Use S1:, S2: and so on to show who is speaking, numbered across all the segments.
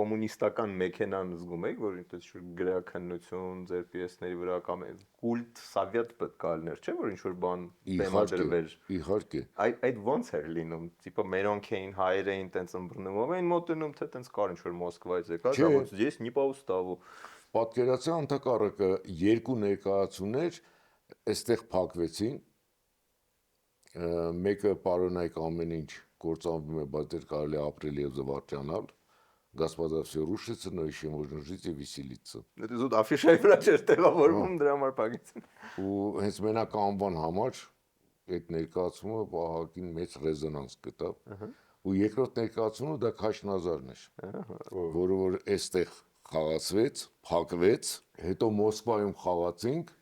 S1: կոմունիստական մեքենան զգում եք, որ այնպես շուտ գրաքննություն, ձեր պիեսների վրա կամ կուլտ սովետ պետք է լիներ, չէ՞ որ ինչ որ բան թեմադրվեր։
S2: Իհարկե։
S1: Այդ ոնց էր լինում, տիպը մերոնք էին, հայեր էին տենց ըմբռնում, այն մոտենում թե տենց կար ինչ որ Մոսկվայից եկած, ոնց ես не по уставу։
S2: Պատկերացրա ընդհակառակը երկու ներկայացումներ այստեղ փակվեցին, մեկը պարոնայք ամեն ինչ կործանվում է, բայց դեռ կարելի է ապրել եւ զվարճանալ, Господа все рушится, но еще можно жить и веселиться։
S1: Դա զուտ աֆիշայի վրա չէր տեղավորվում, դրա համար փակեցին։
S2: Ու հենց մենակ անվան համար այդ ներկայացումը բահակին մեծ ռեզոնանս գտավ։ Ու երկրորդ ներկայացումը դա Քաշնազարն էր, որը որ այստեղ խաղացվեց, փակվեց, հետո Մոսկվայում խաղացինք,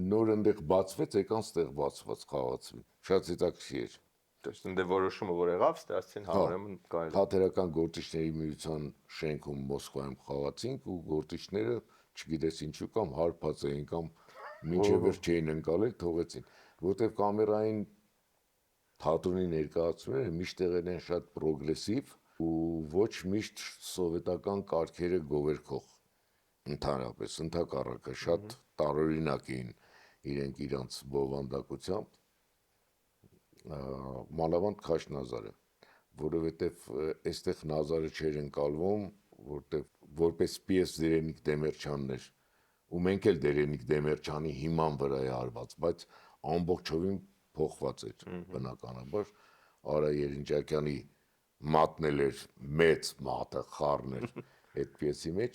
S2: նոր այնտեղ բացվեց, եկան ստեղ բացված խաղացվի։ Շատ հետաքրքիր էր։
S1: То есть ընդ որոշումը որ եղավ, ստացին հա ուրեմն կարելի։
S2: Թատերական գործիչների միության շենքում Մոսկվայում խաղացինք ու գործիչները, չգիտես ինչու կամ հարբած էին կամ մինչև վերջ չէին ընկալել, թողեցին, որտեղ կամերային թատրոնի ներկայացումները միշտ եղել են շատ պրոգրեսիվ ու ոչ միշտ սովետական կարգերը գովերքող ընդհանրապես, ընդհակառակը շատ տարօրինակ էին իրենք իրանց բովանդակությամբ, մանավանդ Քաշնազարը, որովհետև այստեղ Նազարը չէր ընկալվում, որտեղ որպես պիես Դերենիկ Դեմերչյանն էր, ու մենք էլ Դերենիկ Դեմերչյանի հիման վրա է արված, բայց ամբողջովին փոխված էր բնականաբար, Արա Երինջակյանի մատն էլ էր մեծ մատը, խառն էր այդ պիեսի մեջ,